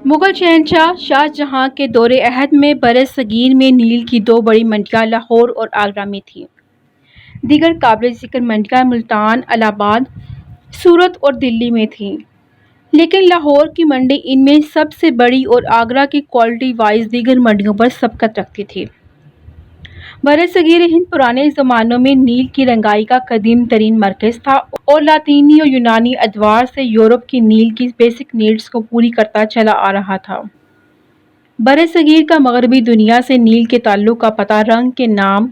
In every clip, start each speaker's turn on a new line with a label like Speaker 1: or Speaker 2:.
Speaker 1: مغل شہنشاہ شاہ جہاں کے دور عہد میں برصغیر میں نیل کی دو بڑی منڈیاں لاہور اور آگرہ میں تھیں۔ دیگر قابل ذکر منڈیاں ملتان، الہ آباد، سورت اور دلی میں تھیں، لیکن لاہور کی منڈی ان میں سب سے بڑی اور آگرہ کی کوالٹی وائز دیگر منڈیوں پر سبقت رکھتی تھی۔ برصغیر ہند پرانے زمانوں میں نیل کی رنگائی کا قدیم ترین مرکز تھا اور لاطینی اور یونانی ادوار سے یورپ کی نیل کی بیسک نیڈز کو پوری کرتا چلا آ رہا تھا۔ برصغیر کا مغربی دنیا سے نیل کے تعلق کا پتہ رنگ کے نام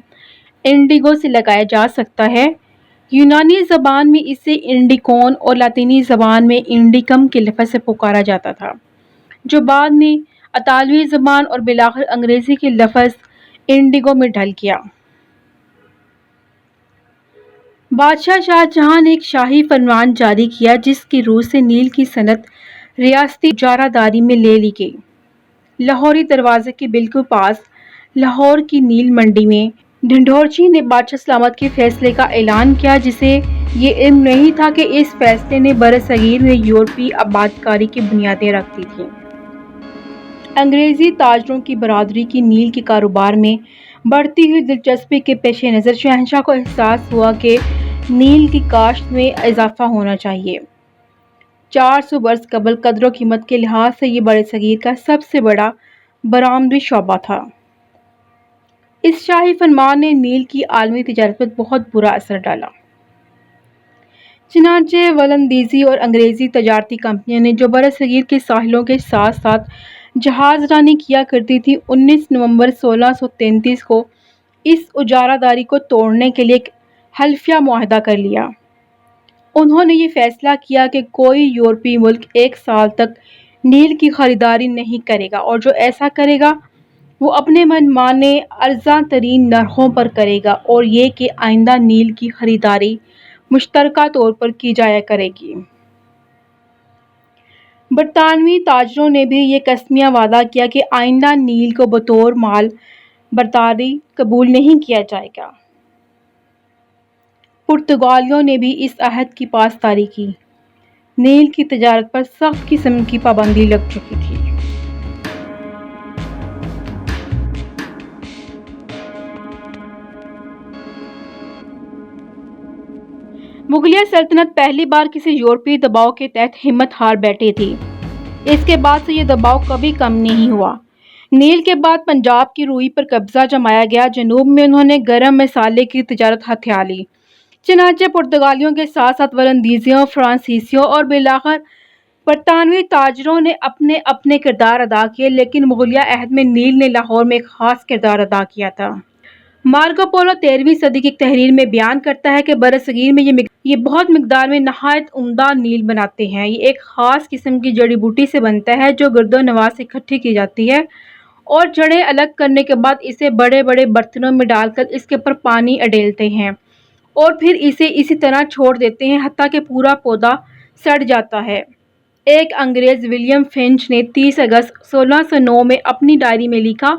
Speaker 1: انڈیگو سے لگایا جا سکتا ہے۔ یونانی زبان میں اسے انڈیکون اور لاطینی زبان میں انڈیکم کے لفظ سے پکارا جاتا تھا، جو بعد میں اطالوی زبان اور بالآخر انگریزی کے لفظ انڈیگو میں ڈھل گیا۔ بادشاہ شاہ جہاں نے ایک شاہی فرمان جاری کیا جس کی روح سے نیل کی صنعت ریاستی اجارہ داری میں لے لی گئی۔ لاہوری دروازے کے بالکل پاس لاہور کی نیل منڈی میں ڈھنڈورجی نے بادشاہ سلامت کے فیصلے کا اعلان کیا، جسے یہ علم نہیں تھا کہ اس فیصلے نے برصغیر میں یورپی آبادکاری کی بنیادیں رکھ دی تھیں۔ انگریزی تاجروں کی برادری کی نیل کے کاروبار میں بڑھتی ہوئی دلچسپی کے پیش نظر شہنشاہ کو احساس ہوا کہ نیل کی کاشت میں اضافہ ہونا چاہیے۔ 400 برس قبل قدر و قیمت کے لحاظ سے یہ برصغیر کا سب سے بڑا برآمدی شعبہ تھا۔ اس شاہی فرمان نے نیل کی عالمی تجارت پر بہت برا اثر ڈالا۔ چنانچہ ولندیزی اور انگریزی تجارتی کمپنیاں نے جو برصغیر کے ساحلوں کے ساتھ ساتھ جہاز رانی کیا کرتی تھیں، 19 نومبر 1633 کو اس اجارہ داری کو توڑنے کے لیے ایک حلفیہ معاہدہ کر لیا۔ انہوں نے یہ فیصلہ کیا کہ کوئی یورپی ملک 1 سال تک نیل کی خریداری نہیں کرے گا، اور جو ایسا کرے گا وہ اپنے من مانے ارزاں ترین نرخوں پر کرے گا، اور یہ کہ آئندہ نیل کی خریداری مشترکہ طور پر کی جایا کرے گی۔ برطانوی تاجروں نے بھی یہ قسمیہ وعدہ کیا کہ آئندہ نیل کو بطور مال برداری قبول نہیں کیا جائے گا۔ پرتگالیوں نے بھی اس عہد کی پاسداری کی۔ نیل کی تجارت پر سخت قسم کی پابندی لگ چکی تھی۔ مغلیہ سلطنت پہلی بار کسی یورپی دباؤ کے تحت ہمت ہار بیٹھی تھی۔ اس کے بعد سے یہ دباؤ کبھی کم نہیں ہوا۔ نیل کے بعد پنجاب کی روئی پر قبضہ جمایا گیا۔ جنوب میں انہوں نے گرم مسالے کی تجارت ہتھیا لی۔ چنانچہ پرتگالیوں کے ساتھ ساتھ ولندیزیوں، فرانسیسیوں اور بالآخر برطانوی تاجروں نے اپنے اپنے کردار ادا کیے، لیکن مغلیہ عہد میں نیل نے لاہور میں ایک خاص کردار ادا کیا تھا۔ مارکو پولو 13ویں صدی کی ایک تحریر میں بیان کرتا ہے کہ برصغیر میں یہ بہت مقدار میں نہایت عمدہ نیل بناتے ہیں۔ یہ ایک خاص قسم کی جڑی بوٹی سے بنتا ہے جو گرد و نواح سے اکٹھی کی جاتی ہے، اور جڑیں الگ کرنے کے بعد اسے بڑے بڑے برتنوں میں ڈال کر اس کے اوپر پانی اڈیلتے ہیں اور پھر اسے اسی طرح چھوڑ دیتے ہیں حتیٰ کہ پورا پودا سڑ جاتا ہے۔ ایک انگریز ولیم فنچ نے 30 اگست 1609 میں اپنی ڈائری میں لکھا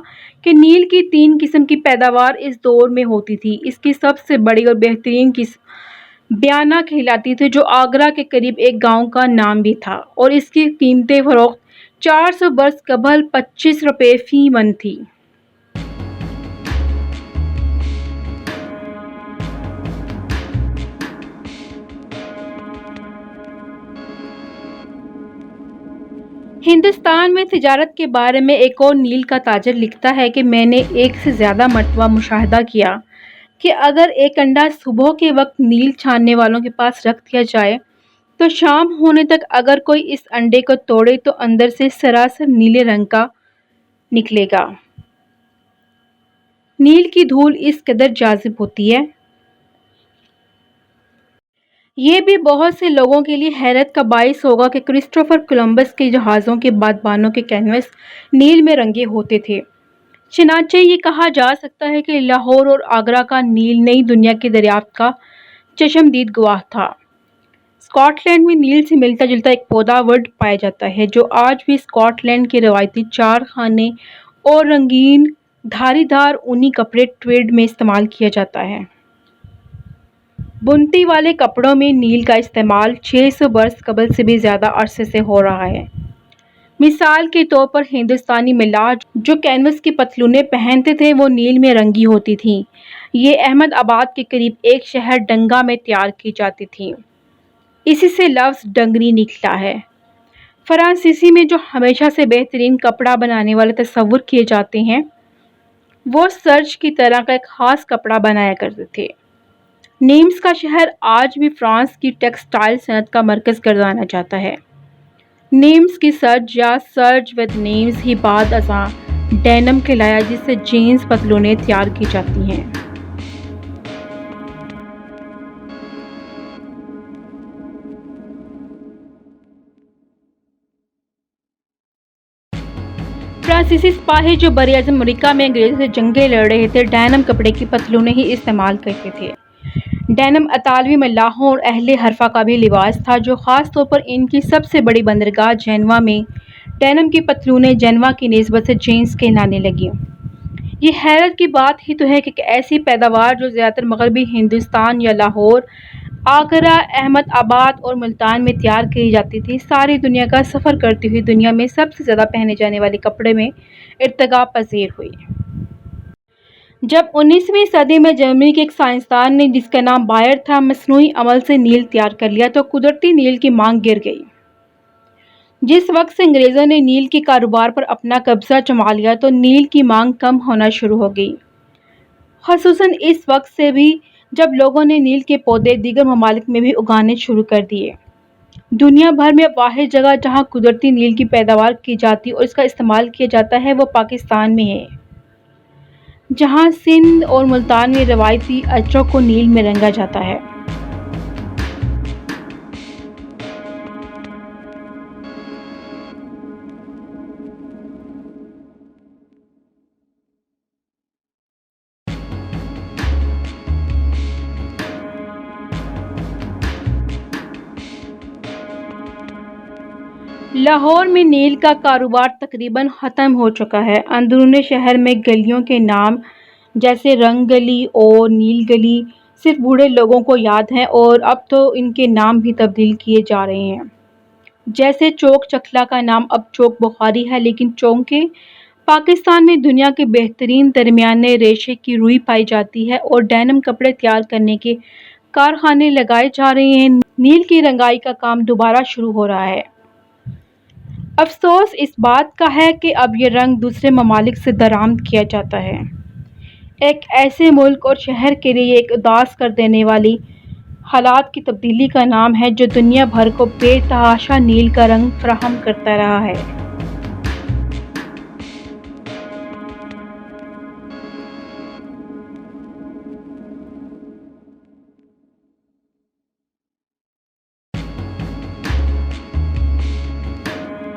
Speaker 1: کہ نیل کی 3 قسم کی پیداوار اس دور میں ہوتی تھی۔ اس کی سب سے بڑی اور بہترین قسم بیانہ کہلاتی تھی، جو آگرہ کے قریب ایک گاؤں کا نام بھی تھا، اور اس کی قیمت فروخت 400 برس قبل 25 روپے فی من تھی۔ ہندوستان میں تجارت کے بارے میں ایک اور نیل کا تاجر لکھتا ہے کہ میں نے ایک سے زیادہ مرتبہ مشاہدہ کیا کہ اگر ایک انڈا صبح کے وقت نیل چھاننے والوں کے پاس رکھ دیا جائے تو شام ہونے تک اگر کوئی اس انڈے کو توڑے تو اندر سے سراسر نیلے رنگ کا نکلے گا۔ نیل کی دھول اس قدر جاذب ہوتی ہے۔ یہ بھی بہت سے لوگوں کے لیے حیرت کا باعث ہوگا کہ کرسٹوفر کولمبس کے جہازوں کے بادبانوں کے کینوس نیل میں رنگے ہوتے تھے۔ چنانچہ یہ کہا جا سکتا ہے کہ لاہور اور آگرہ کا نیل نئی دنیا کی دریافت کا چشمدید گواہ تھا۔ اسکاٹ لینڈ میں نیل سے ملتا جلتا ایک پودا وڈ پایا جاتا ہے، جو آج بھی اسکاٹ لینڈ کے روایتی چار خانے اور رنگین دھاری دار اونی کپڑے ٹویڈ میں استعمال کیا جاتا ہے۔ بنتی والے کپڑوں میں نیل کا استعمال 600 برس قبل سے بھی زیادہ عرصے سے ہو رہا ہے۔ مثال کے طور پر ہندوستانی ملاح جو کینوس کی پتلونیں پہنتے تھے وہ نیل میں رنگی ہوتی تھیں۔ یہ احمد آباد کے قریب ایک شہر ڈنگا میں تیار کی جاتی تھیں۔ اسی سے لفظ ڈنگری نکلا ہے۔ فرانسیسی میں جو ہمیشہ سے بہترین کپڑا بنانے والے تصور کیے جاتے ہیں وہ سرج کی طرح کا ایک خاص کپڑا بنایا کرتے تھے۔ نیمز کا شہر آج بھی فرانس کی ٹیکسٹائل صنعت کا مرکز گردانا چاہتا ہے۔ نیمز کی سرج یا سرج ود نیمز ہی بعد ازاں ڈینم کہلایا جس سے جینز پتلونیں تیار کی جاتی ہیں۔ فرانسیسی سپاہی جو براعظم امریکہ میں انگریزوں سے جنگیں لڑ رہے تھے ڈینم کپڑے کی پتلونیں ہی استعمال کرتے تھے۔ ڈینم اطالوی ملاحوں اور اہل حرفہ کا بھی لباس تھا جو خاص طور پر ان کی سب سے بڑی بندرگاہ جینوا میں ڈینم کی پتلونیں جینوا کی نسبت سے جینز کہلانے لگیں۔ یہ حیرت کی بات ہی تو ہے کہ ایک ایسی پیداوار جو زیادہ تر مغربی ہندوستان یا لاہور، آگرہ، احمد آباد اور ملتان میں تیار کی جاتی تھی، ساری دنیا کا سفر کرتی ہوئی دنیا میں سب سے زیادہ پہنے جانے والے کپڑے میں ارتقا پذیر ہوئی۔ جب 19ویں صدی میں جرمنی کے ایک سائنسدان نے جس کا نام بائر تھا مصنوعی عمل سے نیل تیار کر لیا تو قدرتی نیل کی مانگ گر گئی۔ جس وقت سے انگریزوں نے نیل کے کاروبار پر اپنا قبضہ جما لیا تو نیل کی مانگ کم ہونا شروع ہو گئی، خصوصاً اس وقت سے بھی جب لوگوں نے نیل کے پودے دیگر ممالک میں بھی اگانے شروع کر دیے۔ دنیا بھر میں واحد جگہ جہاں قدرتی نیل کی پیداوار کی جاتی اور اس کا استعمال کیا جاتا ہے وہ پاکستان میں ہے، جہاں سندھ اور ملتان میں روایتی اجرک کو نیل میں رنگا جاتا ہے۔ لاہور میں نیل کا کاروبار تقریباً ختم ہو چکا ہے۔ اندرون شہر میں گلیوں کے نام جیسے رنگ گلی اور نیل گلی صرف بوڑھے لوگوں کو یاد ہیں اور اب تو ان کے نام بھی تبدیل کیے جا رہے ہیں، جیسے چوک چکلا کا نام اب چوک بخاری ہے، لیکن چونکہ پاکستان میں دنیا کے بہترین درمیانے ریشے کی روئی پائی جاتی ہے اور ڈینم کپڑے تیار کرنے کے کارخانے لگائے جا رہے ہیں، نیل کی رنگائی کا کام دوبارہ شروع ہو رہا ہے۔ افسوس اس بات کا ہے کہ اب یہ رنگ دوسرے ممالک سے درآمد کیا جاتا ہے۔ ایک ایسے ملک اور شہر کے لیے یہ ایک اداس کر دینے والی حالات کی تبدیلی کا نام ہے جو دنیا بھر کو بے تحاشا نیل کا رنگ فراہم کرتا رہا ہے۔